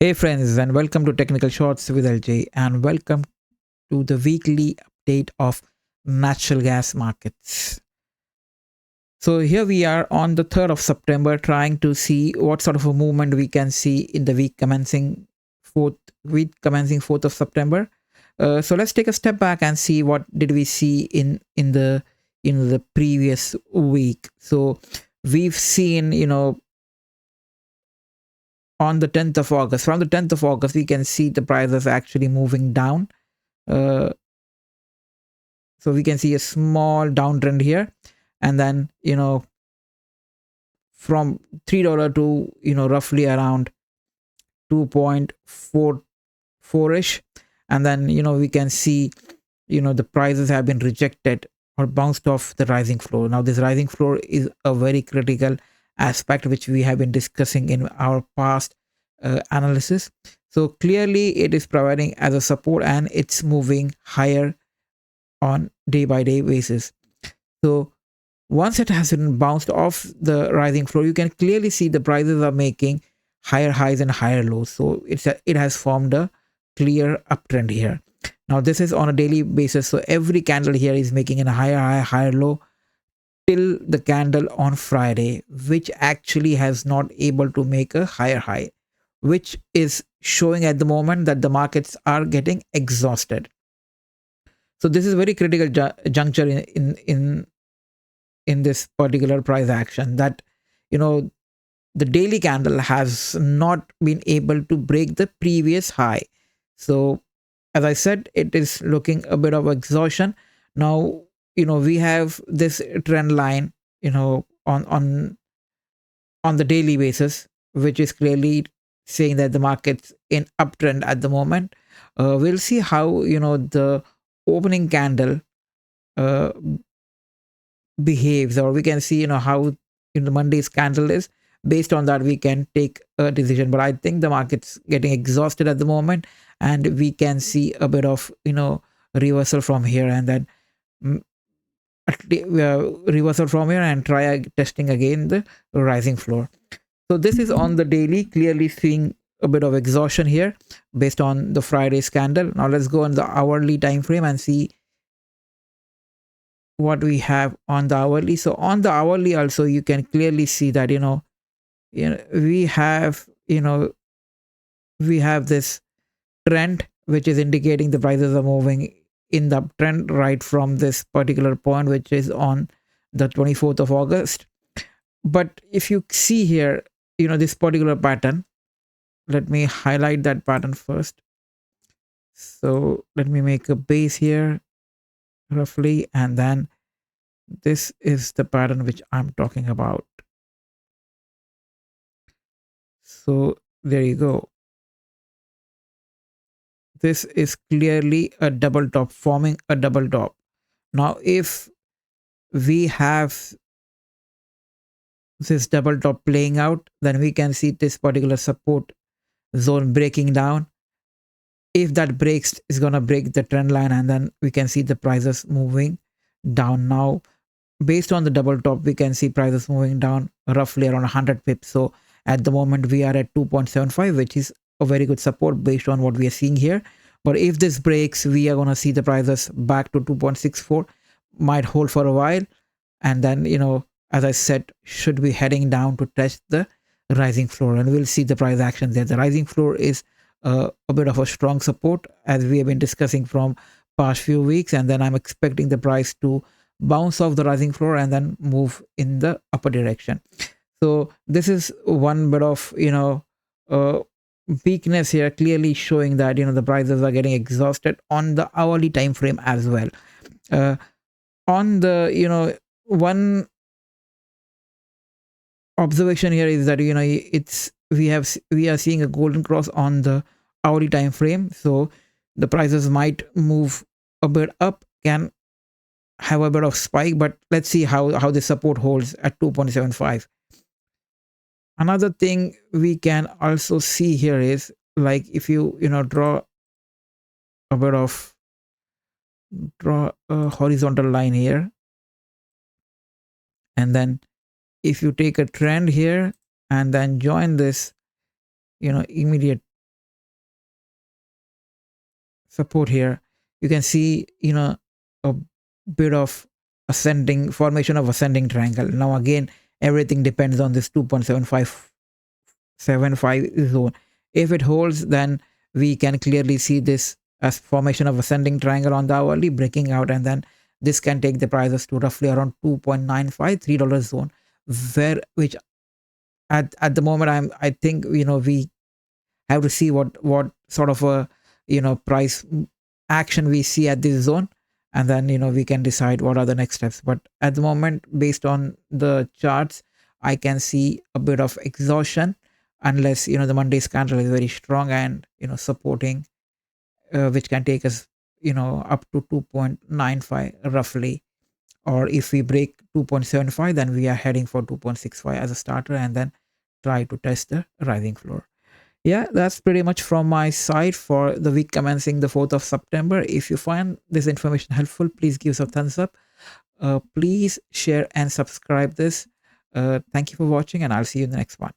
Hey friends, and welcome to Technical Shorts with LJ, and welcome to the weekly update of natural gas markets. So here we are on the 3rd of September, trying to see what sort of a movement we can see in the fourth commencing 4th of September. So let's take a step back and see what did we see in the previous week. So we've seen, on the 10th of August. From the 10th of August, we can see the prices actually moving down. Uh, so we can see a small downtrend here, and then from $3 to roughly around 2.44 ish, and then we can see the prices have been rejected or bounced off the rising floor. Now this rising floor is a very critical aspect which we have been discussing in our past analysis. So clearly it is providing as a support, and it's moving higher on day by day basis. So once it has been bounced off the rising floor, you can clearly see the prices are making higher highs and higher lows. So it has formed a clear uptrend here. Now this is on a daily basis. So every candle here is making a higher high, higher low till the candle on Friday, which actually has not able to make a higher high, which is showing at the moment that the markets are getting exhausted. So this is very critical juncture in this particular price action, that you know the daily candle has not been able to break the previous high. So as I said, it is looking a bit of exhaustion. Now we have this trend line on the daily basis, which is clearly saying that the market's in uptrend at the moment. We'll see how the opening candle uh, behaves, or we can see how the Monday's candle is. Based on that, we can take a decision. But I think the market's getting exhausted at the moment, and we can see a bit of reversal from here, and then mm, reversal from here, and try testing again the rising floor. So this is on the daily, clearly seeing a bit of exhaustion here based on the Friday's candle. Now let's go on the hourly time frame and see what we have on the hourly. So on the hourly also, you can clearly see that we have we have this trend which is indicating the prices are moving in the uptrend right from this particular point, which is on the 24th of August. But if you see here, this particular pattern, let me highlight that pattern first. So let me make a base here roughly, and then this is the pattern which I'm talking about. So there you go. This is clearly a double top, forming a double top. Now if we have this double top playing out, then we can see this particular support zone breaking down. If that breaks, it's going to break the trend line, and then we can see the prices moving down. Now based on the double top, we can see prices moving down roughly around 100 pips. So at the moment we are at 2.75, which is a very good support based on what we are seeing here. But if this breaks, we are going to see the prices back to 2.64, might hold for a while, and then as I said, should be heading down to test the rising floor, and we'll see the price action there. The rising floor is a bit of a strong support, as we have been discussing from past few weeks, and then I'm expecting the price to bounce off the rising floor and then move in the upper direction. So this is one bit of uh, weakness here, clearly showing that the prices are getting exhausted on the hourly time frame as well. uh, on the one observation here is that it's we are seeing a golden cross on the hourly time frame. So the prices might move a bit up, can have a bit of spike, but let's see how the support holds at 2.75. Another thing we can also see here is, like, if you draw a bit of draw a horizontal line here, and then if you take a trend here and then join this immediate support here, you can see, a bit of ascending formation of ascending triangle. Now again, everything depends on this 2.7575 zone. If it holds, then we can clearly see this as formation of ascending triangle on the hourly breaking out, and then this can take the prices to roughly around 2.95 $3 zone, where which at the moment I think we have to see what sort of a price action we see at this zone, and then we can decide what are the next steps. But at the moment, based on the charts, I can see a bit of exhaustion, unless the Monday's candle is very strong and supporting, which can take us up to 2.95 roughly. Or if we break 2.75, then we are heading for 2.65 as a starter, and then try to test the rising floor. Yeah, that's pretty much from my side for the week commencing the 4th of September. If you find this information helpful, please give us a thumbs up. Please share and subscribe this. Thank you for watching, and I'll see you in the next one.